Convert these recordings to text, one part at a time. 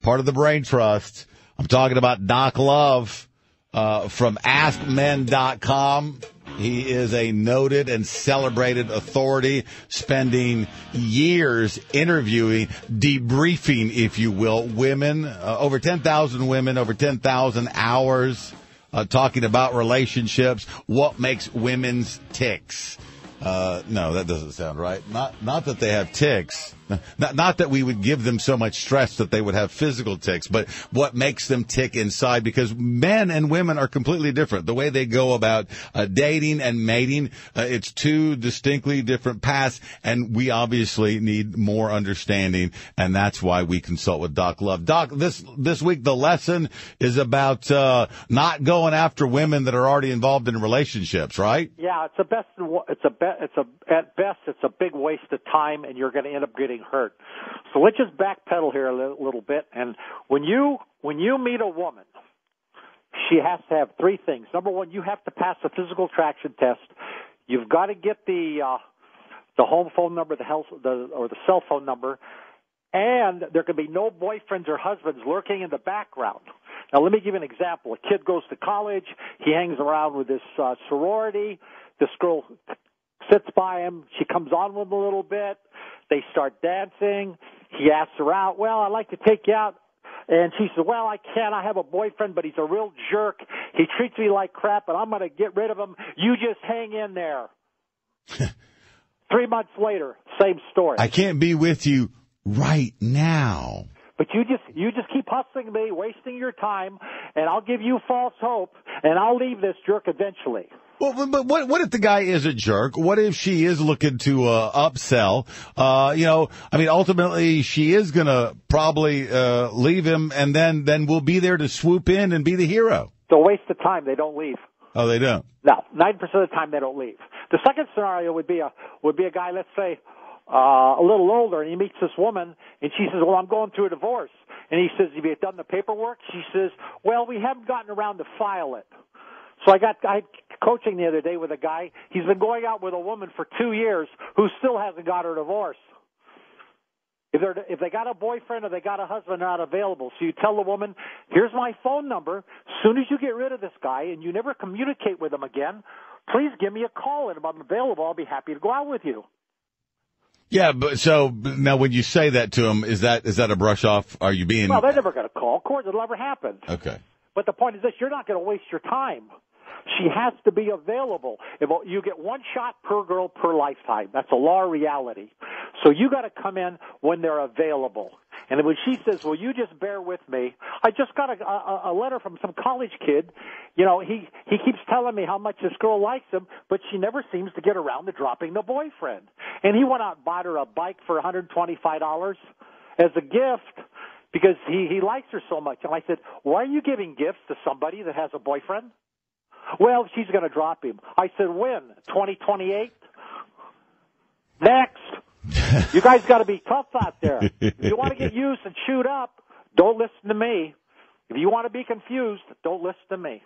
part of the Brain Trust. I'm talking about Doc Love from AskMen.com. He is a noted and celebrated authority, spending years interviewing, debriefing, if you will, women, over 10,000 women, over 10,000 hours, talking about relationships, what makes women's ticks. No, that doesn't sound right. Not that they have ticks. Not that we would give them so much stress that they would have physical tics, but what makes them tick inside, because men and women are completely different. The way they go about dating and mating, it's two distinctly different paths, and we obviously need more understanding, and that's why we consult with Doc Love. Doc, this week the lesson is about not going after women that are already involved in relationships, right? Yeah, at best it's a big waste of time, and you're going to end up getting hurt. So let's just backpedal here a little bit. And when you meet a woman, she has to have three things. Number one, you have to pass the physical attraction test. You've got to get the home phone number, or the cell phone number, and there can be no boyfriends or husbands lurking in the background. Now, let me give you an example. A kid goes to college. He hangs around with this sorority. This girl sits by him. She comes on with him a little bit. They start dancing. He asks her out. Well, I'd like to take you out. And she says, well, I can't. I have a boyfriend, but he's a real jerk. He treats me like crap, and I'm going to get rid of him. You just hang in there. 3 months later, same story. I can't be with you right now. But you just keep hustling me, wasting your time, and I'll give you false hope, and I'll leave this jerk eventually. Well, but what if the guy is a jerk? What if she is looking to upsell? Ultimately she is going to probably leave him, and then we'll be there to swoop in and be the hero. It's a waste of time. They don't leave. Oh, they don't? No, 90% of the time they don't leave. The second scenario would be a guy, let's say, a little older, and he meets this woman, and she says, well, I'm going through a divorce. And he says, have you done the paperwork? She says, well, we haven't gotten around to file it. So I had coaching the other day with a guy. He's been going out with a woman for 2 years who still hasn't got her divorce. If they got a boyfriend or they got a husband, they're not available. So you tell the woman, here's my phone number. As soon as you get rid of this guy and you never communicate with him again, please give me a call, and if I'm available, I'll be happy to go out with you. Yeah, but so now when you say that to him, is that a brush off? Are you being? Well, they're never going to call. Of course, it'll never happen. Okay. But the point is this: you're not going to waste your time. She has to be available. You get one shot per girl per lifetime. That's a law of reality. So you got to come in when they're available. And when she says, well, you just bear with me. I just got a letter from some college kid. You know, he keeps telling me how much this girl likes him, but she never seems to get around to dropping the boyfriend. And he went out and bought her a bike for $125 as a gift because he likes her so much. And I said, why are you giving gifts to somebody that has a boyfriend? Well, she's going to drop him. I said, when? 2028? Next. You guys got to be tough out there. If you want to get used and chewed up, don't listen to me. If you want to be confused, don't listen to me.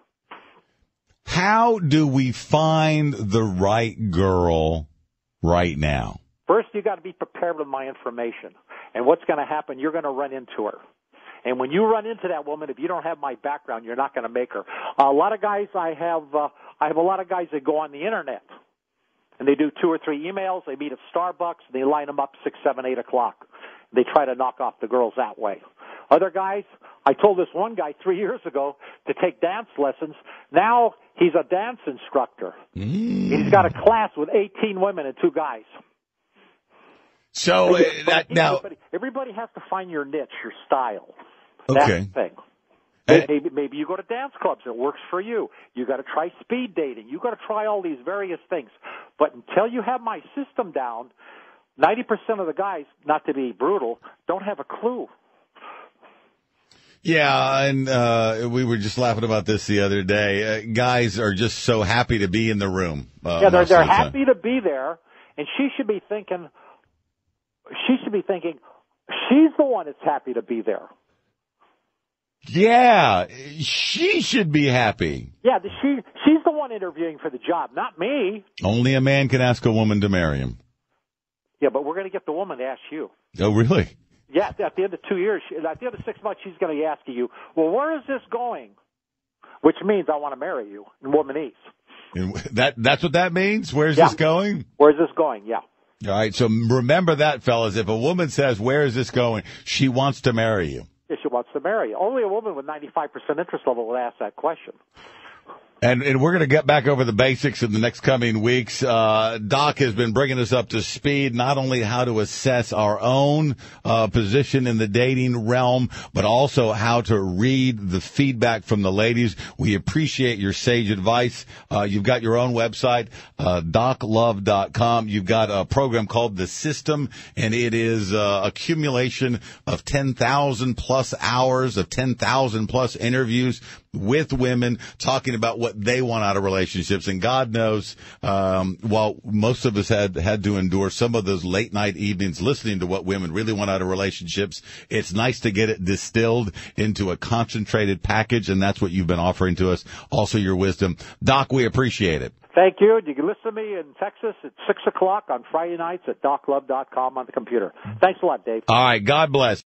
How do we find the right girl right now? First, you got to be prepared with my information. And what's going to happen, you're going to run into her. And when you run into that woman, if you don't have my background, you're not going to make her. A lot of guys I have a lot of guys that go on the internet, and they do 2 or 3 emails. They meet at Starbucks, and they line them up 6, 7, 8 o'clock. They try to knock off the girls that way. Other guys, I told this one guy 3 years ago to take dance lessons. Now he's a dance instructor. He's got a class with 18 women and 2 guys. So everybody has to find your niche, your style. Okay. That's the thing. Maybe you go to dance clubs. It works for you. You got to try speed dating. You got to try all these various things. But until you have my system down, 90% of the guys, not to be brutal, don't have a clue. Yeah, and we were just laughing about this the other day. Guys are just so happy to be in the room. They're happy to be there, and she should be thinking, she's the one that's happy to be there. Yeah, she should be happy. Yeah, she's the one interviewing for the job, not me. Only a man can ask a woman to marry him. Yeah, but we're going to get the woman to ask you. Oh, really? Yeah, at the end of 2 years, at the end of 6 months, she's going to be asking you, well, where is this going? Which means I want to marry you in womanese. And that's what that means? Where's this going? Where's this going? Yeah. All right, so remember that, fellas. If a woman says, where is this going, she wants to marry you. If she wants to marry you. Only a woman with 95% interest level would ask that question. And we're going to get back over the basics in the next coming weeks. Doc has been bringing us up to speed, not only how to assess our own position in the dating realm, but also how to read the feedback from the ladies. We appreciate your sage advice. You've got your own website, doclove.com. You've got a program called The System, and it is accumulation of 10,000 plus hours of 10,000 plus interviews with women talking about what they want out of relationships. And God knows, while most of us had to endure some of those late night evenings listening to what women really want out of relationships, it's nice to get it distilled into a concentrated package. And that's what you've been offering to us. Also your wisdom. Doc, we appreciate it. Thank you. You can listen to me in Texas at 6 o'clock on Friday nights at doclove.com on the computer. Thanks a lot, Dave. All right. God bless.